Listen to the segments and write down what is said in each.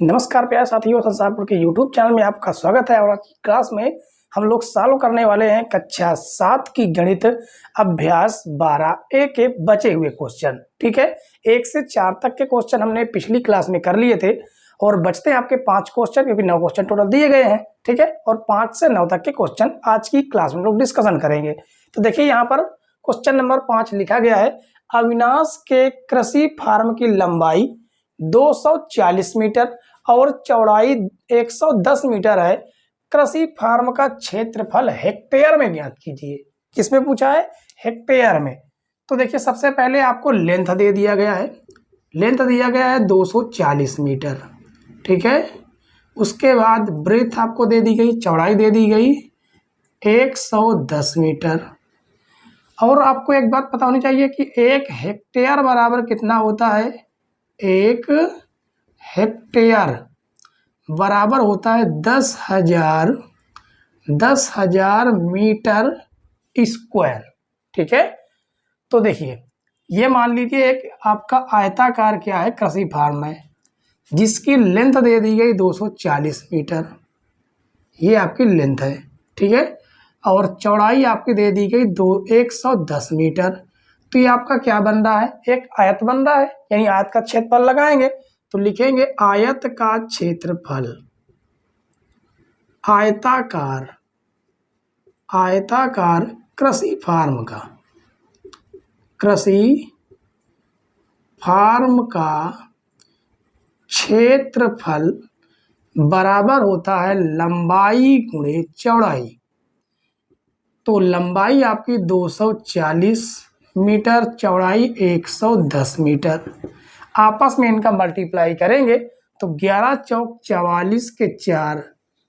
नमस्कार प्यारे साथियों, संसारपुर के YouTube चैनल में आपका स्वागत है। और आज की क्लास में हम लोग सॉल्व करने वाले हैं कक्षा 7 की गणित अभ्यास 12A के बचे हुए क्वेश्चन। ठीक है, 1 से 4 तक के क्वेश्चन हमने पिछली क्लास में कर लिए थे और बचते हैं आपके 5 क्वेश्चन, क्योंकि 9 क्वेश्चन टोटल दिए गए हैं। ठीक है, और 5 से 9 तक के क्वेश्चन आज की क्लास में लोग डिस्कशन करेंगे। तो देखिए यहाँ पर क्वेश्चन नंबर 5 लिखा गया है, अविनाश के कृषि फार्म की लंबाई 240 मीटर और चौड़ाई 110 मीटर है। कृषि फार्म का क्षेत्रफल हेक्टेयर में ज्ञात कीजिए। किसमें पूछा है? हेक्टेयर में। तो देखिए सबसे पहले आपको लेंथ दे दिया गया है, लेंथ दिया गया है 240 मीटर। ठीक है, उसके बाद ब्रेथ आपको दे दी गई, चौड़ाई दे दी गई 110 मीटर। और आपको एक बात पता होनी चाहिए कि 1 हेक्टेयर बराबर कितना होता है? 1 हेक्टेयर बराबर होता है 10,000 मीटर स्क्वायर। ठीक है, तो देखिए ये मान लीजिए एक आपका आयताकार क्या है, कृषि फार्म है, जिसकी लेंथ दे दी गई 240 मीटर, ये आपकी लेंथ है। ठीक है, और चौड़ाई आपकी दे दी गई 110 मीटर। तो ये आपका क्या बन रहा है? एक आयत बन रहा है, यानी आयत का क्षेत्रफल लगाएंगे तो लिखेंगे आयत का क्षेत्रफल। आयताकार कृषि फार्म का क्षेत्रफल बराबर होता है लंबाई गुणे चौड़ाई। तो लंबाई आपकी 240 मीटर, चौड़ाई 110 मीटर। आपस में इनका मल्टीप्लाई करेंगे तो 11 चौक 44 के 4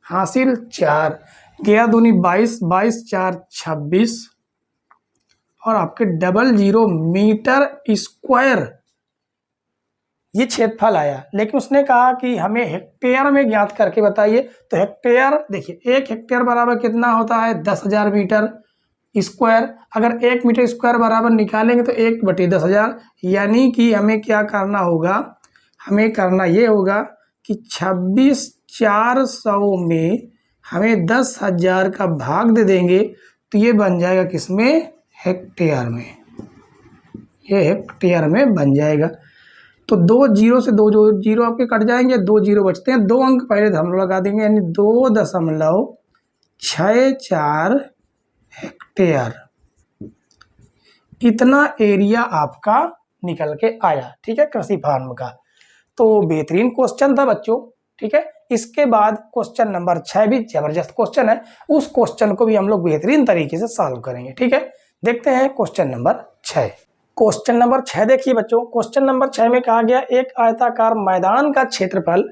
हासिल 4, 11 दूनी 22, 22 4 26 और आपके 00 मीटर स्क्वायर ये क्षेत्रफल आया। लेकिन उसने कहा कि हमें हेक्टेयर में ज्ञात करके बताइए। तो हेक्टेयर देखिए, 1 हेक्टेयर बराबर कितना होता है? 10,000 मीटर स्क्वायर। अगर 1 मीटर स्क्वायर बराबर निकालेंगे तो 1/10,000, यानी कि हमें क्या करना होगा? हमें करना ये होगा कि 26,400 में हमें 10,000 का भाग दे देंगे तो ये बन जाएगा किसमें? हेक्टेयर में। ये हेक्टेयर में बन जाएगा। तो 2 जीरो से 2 जीरो आपके कट जाएंगे, 2 जीरो बचते हैं, 2 अंक पहले हम लोग लगा देंगे, यानी 2.64 हेक्टेयर। इतना एरिया आपका निकल के आया। ठीक है, कृषि फार्म का। तो बेहतरीन क्वेश्चन था बच्चों। ठीक है, इसके बाद क्वेश्चन नंबर 6 भी जबरदस्त क्वेश्चन है, उस क्वेश्चन को भी हम लोग बेहतरीन तरीके से सॉल्व करेंगे। ठीक है, देखते हैं क्वेश्चन नंबर 6। क्वेश्चन नंबर 6 देखिए बच्चों, क्वेश्चन नंबर 6 में कहा गया एक आयताकार मैदान का क्षेत्रफल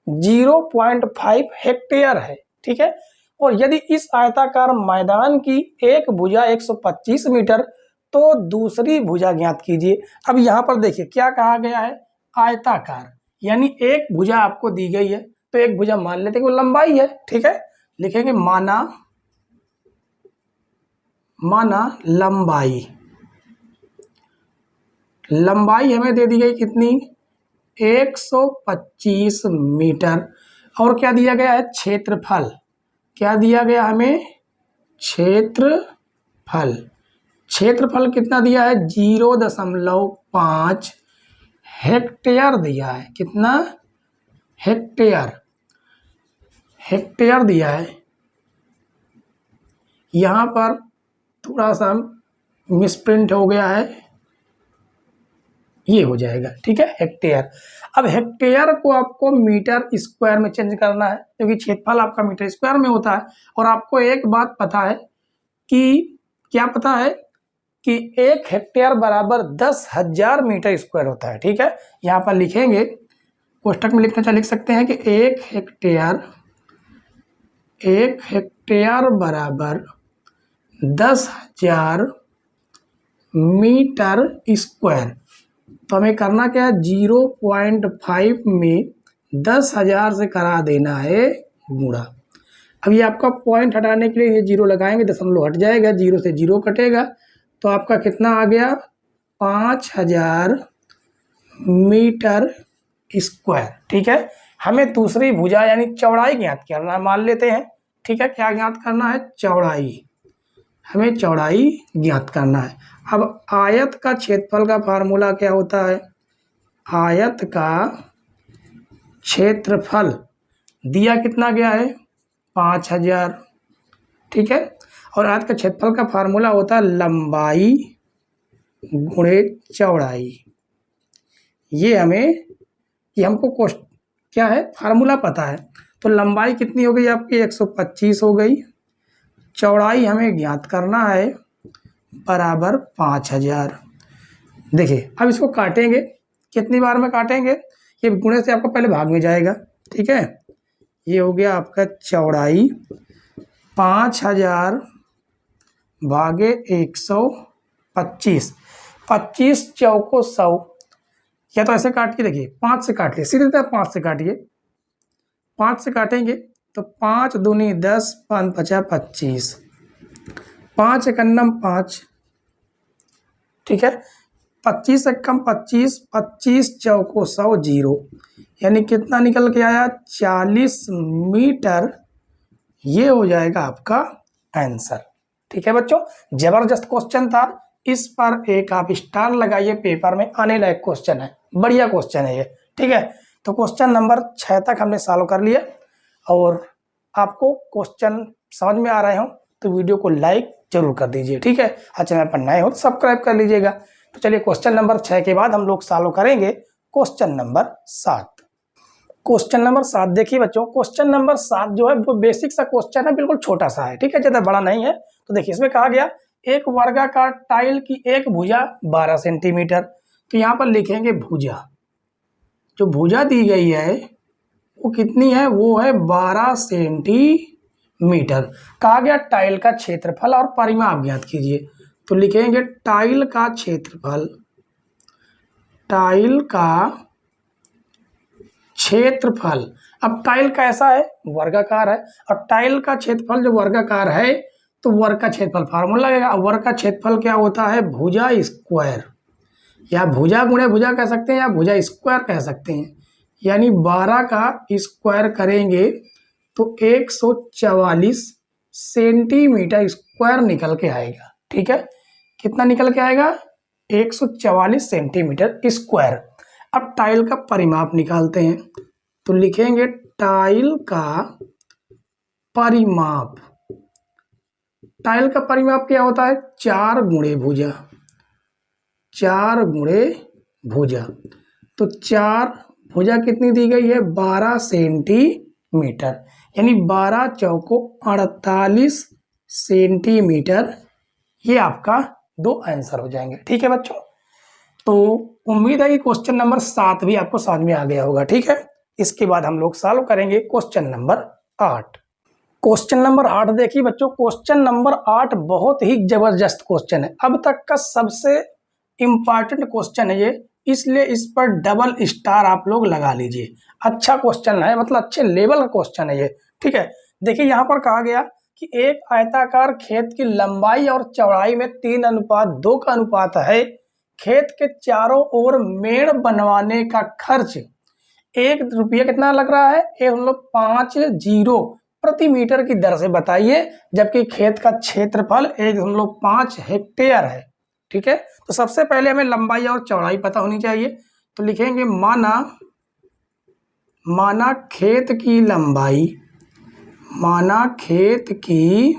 0.5 हेक्टेयर है। ठीक है, और यदि इस आयताकार मैदान की एक भुजा 125 मीटर तो दूसरी भुजा ज्ञात कीजिए। अब यहाँ पर देखिए क्या कहा गया है? आयताकार, यानी एक भुजा आपको दी गई है, तो एक भुजा मान लेते हैं कि वो लंबाई है। ठीक है, लिखेंगे माना लंबाई हमें दे दी गई कितनी? 125 मीटर। और क्या दिया गया है? क्षेत्रफल। क्या दिया गया हमें? क्षेत्रफल कितना दिया है? 0.5 हेक्टेयर दिया है। कितना? हेक्टेयर दिया है। यहाँ पर थोड़ा सा मिसप्रिंट हो गया है, ये हो जाएगा। ठीक है, हेक्टेयर। अब हेक्टेयर को आपको मीटर स्क्वायर में चेंज करना है, क्योंकि क्षेत्रफल आपका मीटर स्क्वायर में होता है। और आपको एक बात पता है कि क्या पता है कि 1 हेक्टेयर बराबर 10,000 मीटर स्क्वायर होता है। ठीक है, यहाँ पर लिखेंगे, कोष्टक में लिख सकते हैं कि 1 हेक्टेयर बराबर 10,000 मीटर स्क्वायर। तो हमें करना क्या है? 0.5 में 10,000 से करा देना है गुणा। अब ये आपका पॉइंट हटाने के लिए ये जीरो लगाएंगे, दशमलव हट जाएगा, 0 से 0 कटेगा, तो आपका कितना आ गया? 5,000 मीटर स्क्वायर। ठीक है, हमें दूसरी भुजा यानी चौड़ाई ज्ञात करना है, मान लेते हैं। ठीक है, क्या ज्ञात करना है? चौड़ाई। हमें चौड़ाई ज्ञात करना है। अब आयत का क्षेत्रफल का फार्मूला क्या होता है? आयत का क्षेत्रफल दिया कितना गया है? 5000। ठीक है, और आयत का क्षेत्रफल का फार्मूला होता है लंबाई गुणे चौड़ाई। ये हमको क्या है? फार्मूला पता है। तो लंबाई कितनी हो गई आपकी? 125 हो गई। चौड़ाई हमें ज्ञात करना है बराबर 5000। देखिए अब इसको काटेंगे, कितनी बार में काटेंगे? ये गुणे से आपका पहले भाग में जाएगा। ठीक है, ये हो गया आपका चौड़ाई 5000 भागे 125। 25 चौको 100। या तो ऐसे काट के देखिए, 5 से काट लिए, सीधे 5 से काटिए। 5 से काटेंगे तो 5 दूनी 10, 5 पचा 25, 5 एकन्नम 5। ठीक है, 25 एकम 25, 25 चौको 100, 0। यानी कितना निकल के आया? 40 मीटर। ये हो जाएगा आपका आंसर। ठीक है बच्चों, जबरदस्त क्वेश्चन था। इस पर एक आप स्टार लगाइए, पेपर में आने लायक क्वेश्चन है, बढ़िया क्वेश्चन है ये। ठीक है, तो क्वेश्चन नंबर 6 तक हमने सॉल्व कर लिया। और आपको क्वेश्चन समझ में आ रहे हो तो वीडियो को लाइक जरूर कर दीजिए। ठीक है, और चैनल पर नए हो तो सब्सक्राइब कर लीजिएगा। तो चलिए क्वेश्चन नंबर 6 के बाद हम लोग सॉल्व करेंगे क्वेश्चन नंबर 7। क्वेश्चन नंबर 7 देखिए बच्चों, क्वेश्चन नंबर 7 जो है वो बेसिक सा क्वेश्चन है, बिल्कुल छोटा सा है। ठीक है, ज़्यादा बड़ा नहीं है। तो देखिए इसमें कहा गया एक वर्गाकार टाइल की एक भुजा 12 सेंटीमीटर। तो यहाँ पर लिखेंगे भुजा, जो भुजा दी गई है वो कितनी है? वो है 12 सेंटीमीटर। कहा गया टाइल का क्षेत्रफल और परिमाप ज्ञात कीजिए। तो लिखेंगे टाइल का क्षेत्रफल, टाइल का क्षेत्रफल। अब टाइल कैसा है? वर्गाकार है। और टाइल का क्षेत्रफल जो वर्गाकार है तो वर्ग का क्षेत्रफल फार्मूला लगेगा। वर्ग का क्षेत्रफल क्या होता है? भुजा स्क्वायर, या भुजा गुणे भुजा कह सकते हैं, या भुजा स्क्वायर कह सकते हैं। यानी 12 का स्क्वायर करेंगे तो 144 सेंटीमीटर स्क्वायर निकल के आएगा। ठीक है, कितना निकल के आएगा? 144 सेंटीमीटर स्क्वायर। अब टाइल का परिमाप निकालते हैं। तो लिखेंगे टाइल का परिमाप। टाइल का परिमाप क्या होता है? 4 गुणे भुजा, 4 गुणे भुजा। तो 4 भुजा कितनी दी गई है? 12 सेंटीमीटर। यानी 12 चौको 48 सेंटीमीटर। ये आपका 2 आंसर हो जाएंगे। ठीक है बच्चों, तो उम्मीद है कि क्वेश्चन नंबर 7 भी आपको समझ में आ गया होगा। ठीक है, इसके बाद हम लोग सॉल्व करेंगे क्वेश्चन नंबर 8। क्वेश्चन नंबर 8 देखिए बच्चों, क्वेश्चन नंबर 8 बहुत ही जबरदस्त क्वेश्चन है, अब तक का सबसे इंपॉर्टेंट क्वेश्चन है ये, इसलिए इस पर डबल स्टार आप लोग लगा लीजिए। अच्छा क्वेश्चन है, मतलब अच्छे लेवल का क्वेश्चन है ये। ठीक है, देखिए यहाँ पर कहा गया कि एक आयताकार खेत की लंबाई और चौड़ाई में 3:2 का अनुपात है। खेत के चारों ओर मेड़ बनवाने का खर्च 1 रुपया कितना लग रहा है? 1.50 प्रति मीटर की दर से बताइए, जबकि खेत का क्षेत्रफल 1.5 हेक्टेयर है। ठीक है, तो सबसे पहले हमें लंबाई और चौड़ाई पता होनी चाहिए। तो लिखेंगे माना खेत की लंबाई, माना खेत की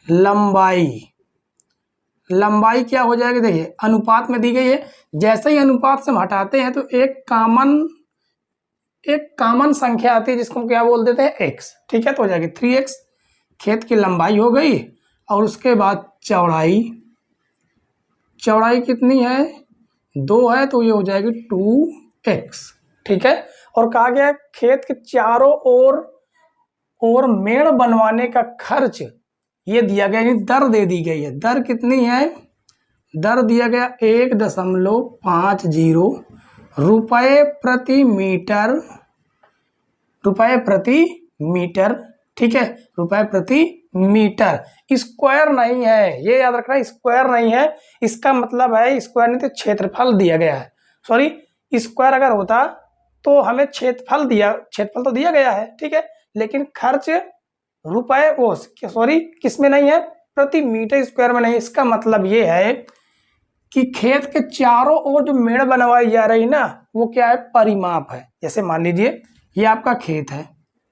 लंबाई। लंबाई क्या हो जाएगी? देखिए अनुपात में दी गई है, जैसे ही अनुपात से हम हटाते हैं तो एक कॉमन संख्या आती है जिसको हम क्या बोल देते हैं? x। ठीक है, तो हो जाएगी 3x। खेत की लंबाई हो गई, और उसके बाद चौड़ाई, चौड़ाई कितनी है? 2 है, तो ये हो जाएगी 2x। ठीक है, और कहा गया खेत के चारों ओर मेड़ बनवाने का खर्च ये दिया गया, यानी दर दे दी गई है। दर कितनी है? दर दिया गया 1.50 रुपये प्रति मीटर, रुपये प्रति मीटर। ठीक है, रुपये प्रति मीटर, स्क्वायर नहीं है, ये याद रखना, स्क्वायर नहीं है। इसका मतलब है स्क्वायर नहीं तो क्षेत्रफल दिया गया है, सॉरी, स्क्वायर अगर होता तो हमें क्षेत्रफल तो दिया गया है, ठीक है, लेकिन खर्च रुपए वो सॉरी किस में नहीं है, प्रति मीटर स्क्वायर में नहीं। इसका मतलब ये है कि खेत के चारों ओर जो मेड़ बनवाई जा रही ना, वो क्या है, परिमाप है। जैसे मान लीजिए ये आपका खेत है,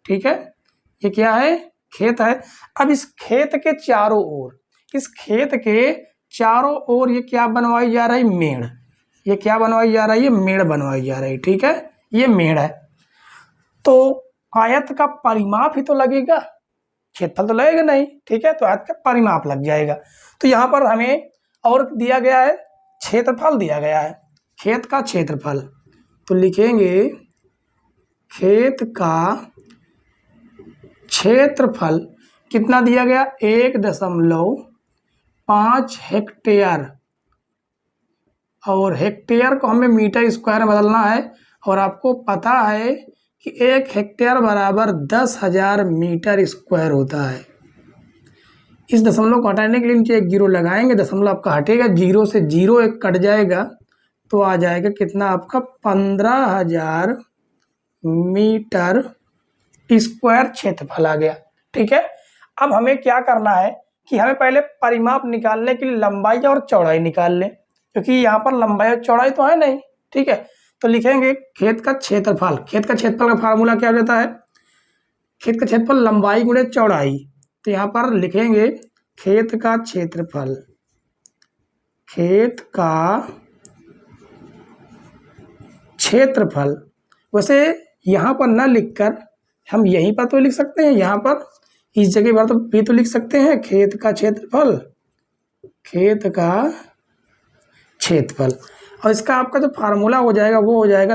ठीक है, ये क्या है, खेत है। अब इस खेत के चारों ओर, इस खेत के चारों ओर ये क्या बनवाई जा रही, मेड़। ये क्या बनवाई जा रही है, मेड़ बनवाई जा रही, ठीक है, ये मेड़ है। तो आयत का परिमाप ही तो लगेगा, क्षेत्रफल तो लगेगा नहीं, ठीक है, तो आयत का परिमाप लग जाएगा। तो यहाँ पर हमें और दिया गया है, क्षेत्रफल दिया गया है, खेत का क्षेत्रफल। तो लिखेंगे खेत का क्षेत्रफल कितना दिया गया, 1.5 हेक्टेयर, और हेक्टेयर को हमें मीटर स्क्वायर में बदलना है। और आपको पता है कि 1 हेक्टेयर बराबर 10,000 मीटर स्क्वायर होता है। इस दशमलव को हटाने के लिए नीचे एक जीरो लगाएंगे, दशमलव आपका हटेगा, जीरो से जीरो एक कट जाएगा, तो आ जाएगा कितना आपका 15,000 मीटर स्क्वायर क्षेत्रफल आ गया, ठीक है। अब हमें क्या करना है कि हमें पहले परिमाप निकालने के लिए लंबाई और चौड़ाई निकाल लें, क्योंकि यहाँ पर लंबाई और चौड़ाई तो है नहीं, ठीक है। तो लिखेंगे खेत का क्षेत्रफल, खेत का क्षेत्रफल का फार्मूला क्या रहता है, खेत का क्षेत्रफल लंबाई गुणे चौड़ाई। तो यहाँ पर लिखेंगे खेत का क्षेत्रफल, खेत का क्षेत्रफल। वैसे यहाँ पर न लिखकर हम यहीं पर तो लिख सकते हैं, यहाँ पर इस जगह पर तो भी तो लिख सकते हैं, खेत का क्षेत्रफल, खेत का क्षेत्रफल। और इसका आपका जो फार्मूला हो जाएगा वो हो जाएगा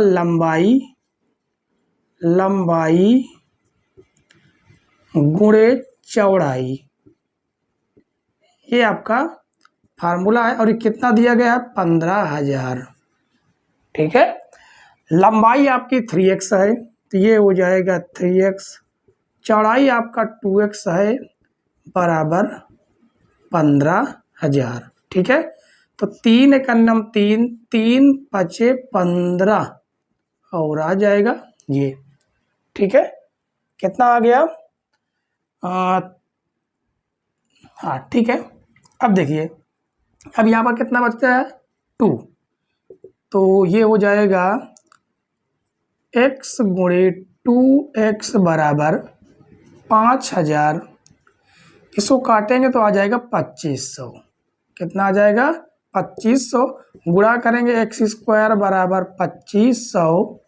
लंबाई गुणे चौड़ाई। ये आपका फार्मूला है, और ये कितना दिया गया है, 15,000, ठीक है। लंबाई आपकी 3x है, तो ये हो जाएगा 3x, चौड़ाई आपका 2x है, बराबर 15,000, ठीक है। तो 3 एकन्नम 3, 3 पचे 15, और आ जाएगा ये, ठीक है। कितना आ गया, हाँ ठीक है। अब देखिए, अब यहाँ पर कितना बचता है, 2, तो ये हो जाएगा x गुणे 2x बराबर 5,000। इसको काटेंगे तो आ जाएगा 2500। कितना आ जाएगा, 2500। गुणा करेंगे x स्क्वायर बराबर 2500,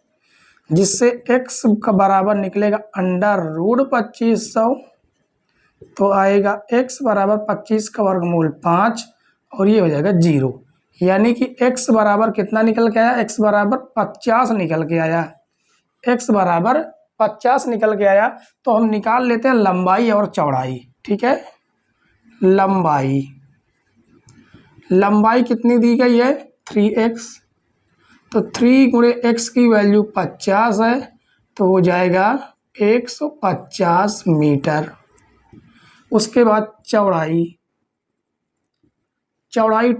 जिससे x का बराबर निकलेगा अंडर रूट 2500, तो आएगा x बराबर 25 का वर्गमूल 5, और ये हो जाएगा 0। यानी कि x बराबर कितना निकल के आया, x बराबर 50 निकल के आया, x बराबर 50 निकल के आया। तो हम निकाल लेते हैं लंबाई और चौड़ाई, ठीक है। लंबाई कितनी दी गई है, 3x, तो 3 गुणे x की वैल्यू 50 है, तो हो जाएगा 150 मीटर। उसके बाद चौड़ाई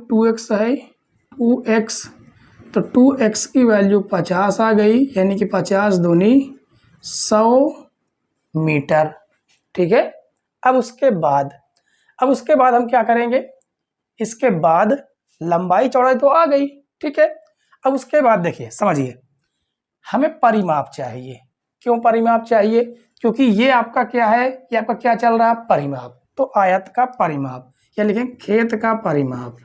2x है, 2x, तो 2x की वैल्यू 50 आ गई, यानी कि 50 दूनी 100 मीटर, ठीक है। अब उसके बाद हम क्या करेंगे, इसके बाद लंबाई चौड़ाई तो आ गई, ठीक है। अब उसके बाद देखिए, समझिए, हमें परिमाप चाहिए। क्यों परिमाप चाहिए, क्योंकि ये आपका क्या है, ये आपका क्या चल रहा है, परिमाप। तो आयत का परिमाप, या लिखें खेत का परिमाप,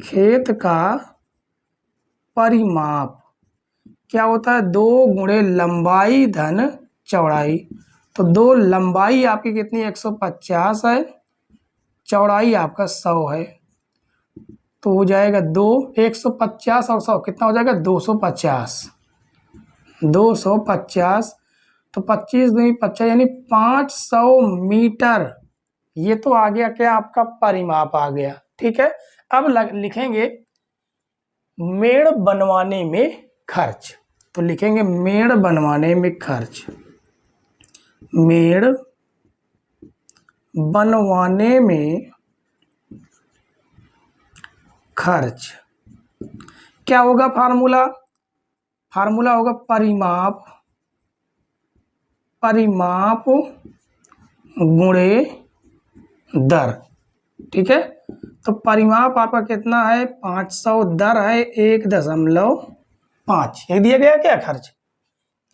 खेत का परिमाप क्या होता है, 2 गुणे लंबाई धन चौड़ाई। तो 2 लंबाई आपकी कितनी 150 है, चौड़ाई आपका 100 है, तो हो जाएगा 2, 150 और 100 कितना हो जाएगा, 250, 250। तो 25 दूनी 50, यानी 500 मीटर। ये तो आ गया क्या, आपका परिमाप आ गया, ठीक है। अब लिखेंगे मेड़ बनवाने में खर्च। तो लिखेंगे मेड़ बनवाने में खर्च, मेड़ बनवाने में खर्च क्या होगा फार्मूला, फार्मूला होगा परिमाप गुणे दर। ठीक है, तो परिमाप आपका कितना है 500, दर है 1.5। ये दिया गया क्या खर्च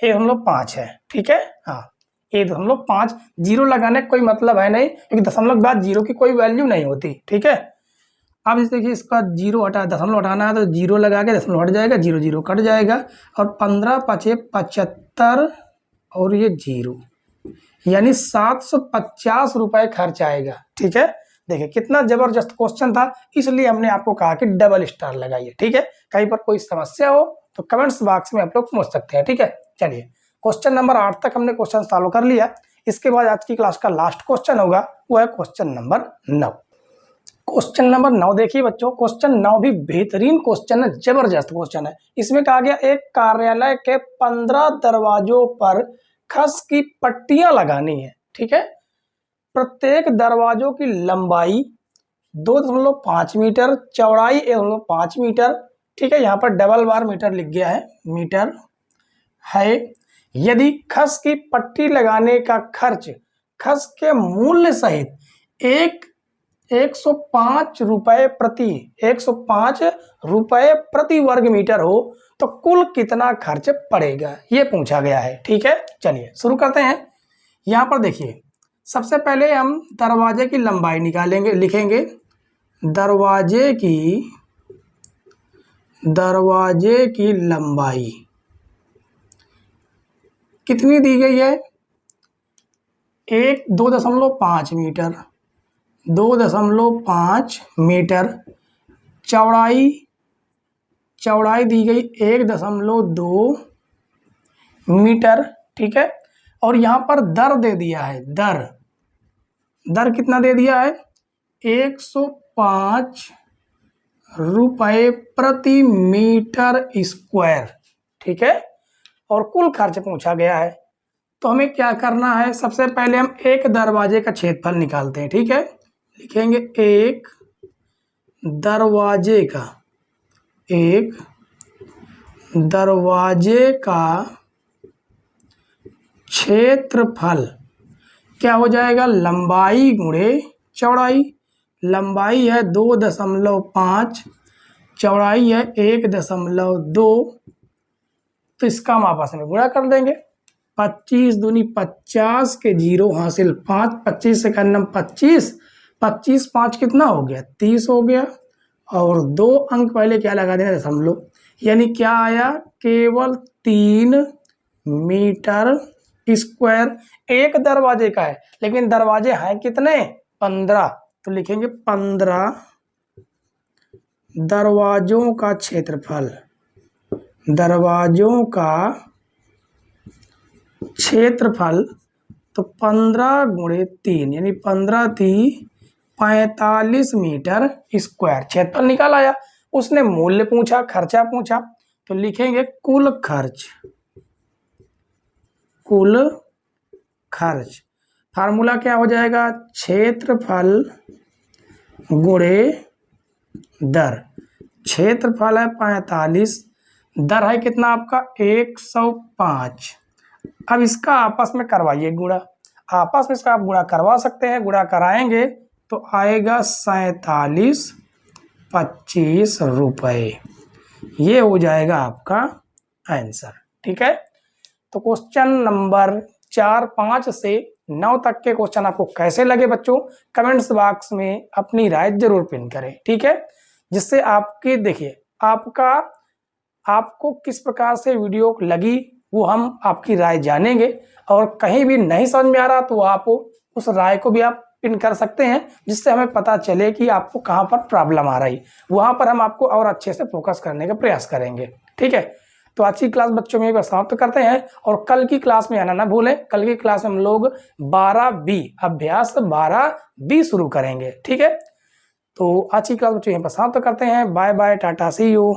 1.5 है। ठीक है, हाँ 1.5, जीरो लगाने का कोई मतलब है नहीं, क्योंकि दशमलव के बाद जीरो की कोई वैल्यू नहीं होती। ठीक है, अब इस देखिए इसका जीरो हटा, दशमलव हटाना है तो जीरो लगा के दशमलव हट जाएगा, जीरो जीरो कट जाएगा, और 15 पचे 75 और ये जीरो, यानी 750 रुपए खर्च आएगा। ठीक है, देखिए कितना जबरदस्त क्वेश्चन था, इसलिए हमने आपको कहा कि डबल स्टार लगाइए। ठीक है, कहीं पर कोई समस्या हो तो कमेंट्स बॉक्स में आप लोग पूछ सकते हैं। ठीक है, चलिए क्वेश्चन नंबर 8 तक हमने क्वेश्चन सॉल्व कर लिया। इसके बाद आज की क्लास का लास्ट क्वेश्चन होगा, वो है क्वेश्चन नंबर 9। क्वेश्चन नंबर 9 देखिए बच्चों, क्वेश्चन 9 भी बेहतरीन क्वेश्चन है, जबरदस्त क्वेश्चन है। इसमें कहा गया एक कार्यालय के 15 दरवाजों पर खस की पट्टियां लगानी है। ठीक है, प्रत्येक दरवाजों की लंबाई 2.5 मीटर, चौड़ाई 1.5 मीटर। ठीक है, यहाँ पर डबल बार मीटर लिख गया है, मीटर है। यदि खस की पट्टी लगाने का खर्च खस के मूल्य सहित 105 रुपए प्रति वर्ग मीटर हो तो कुल कितना खर्च पड़ेगा, ये पूछा गया है। ठीक है, चलिए शुरू करते हैं। यहाँ पर देखिए सबसे पहले हम दरवाजे की लंबाई निकालेंगे, लिखेंगे दरवाजे की लंबाई कितनी दी गई है 2.5 मीटर, 2.5 मीटर। चौड़ाई दी गई 1.2 मीटर। ठीक है, और यहाँ पर दर दे दिया है, दर कितना दे दिया है 105 रुपए प्रति मीटर स्क्वायर। ठीक है, और कुल खर्च पूछा गया है, तो हमें क्या करना है, सबसे पहले हम एक दरवाजे का क्षेत्रफल निकालते हैं। ठीक है, लिखेंगे एक दरवाजे का क्षेत्रफल क्या हो जाएगा, लंबाई गुणे चौड़ाई। लंबाई है 2.5, चौड़ाई है 1.2, तो इसका हम आपस में गुणा कर देंगे। 25 दूनी 50 के जीरो हासिल 5, 25 से करना 25, 25 5 कितना हो गया 30 हो गया, और 2 अंक पहले क्या लगा देना दशमलव, यानी क्या आया केवल 3 मीटर स्क्वायर। एक दरवाजे का है, लेकिन दरवाजे हैं कितने 15, तो लिखेंगे 15 दरवाजों का क्षेत्रफल, तो 15 गुणे 3 यानी 15 3 45 मीटर स्क्वायर क्षेत्रफल निकाल आया। उसने मूल्य पूछा, खर्चा पूछा, तो लिखेंगे कुल खर्च। फार्मूला क्या हो जाएगा, क्षेत्रफल गुणे दर। क्षेत्रफल है 45, दर है कितना आपका 105। अब इसका आपस में करवाइए गुणा, आपस में इसका आप गुणा करवा सकते हैं, गुणा कराएंगे तो आएगा 4725 रुपये, ये हो जाएगा आपका आंसर। ठीक है, तो क्वेश्चन नंबर 4, 5 से 9 तक के क्वेश्चन आपको कैसे लगे बच्चों, कमेंट्स बॉक्स में अपनी राय जरूर पिन करें। ठीक है, जिससे आपकी देखिए आपको किस प्रकार से वीडियो लगी वो हम आपकी राय जानेंगे, और कहीं भी नहीं समझ में आ रहा तो आप उस राय को भी आप पिन कर सकते हैं, जिससे हमें पता चले कि आपको कहाँ पर प्रॉब्लम आ रही, वहाँ पर हम आपको और अच्छे से फोकस करने का प्रयास करेंगे। ठीक है, तो आज की क्लास बच्चों में समाप्त करते हैं, और कल की क्लास में आना ना भूलें। कल की क्लास में हम लोग 12B अभ्यास 12B शुरू करेंगे। ठीक है, तो आज की क्लास बच्चों यहीं पर समाप्त करते हैं। Bye bye, tata, see you.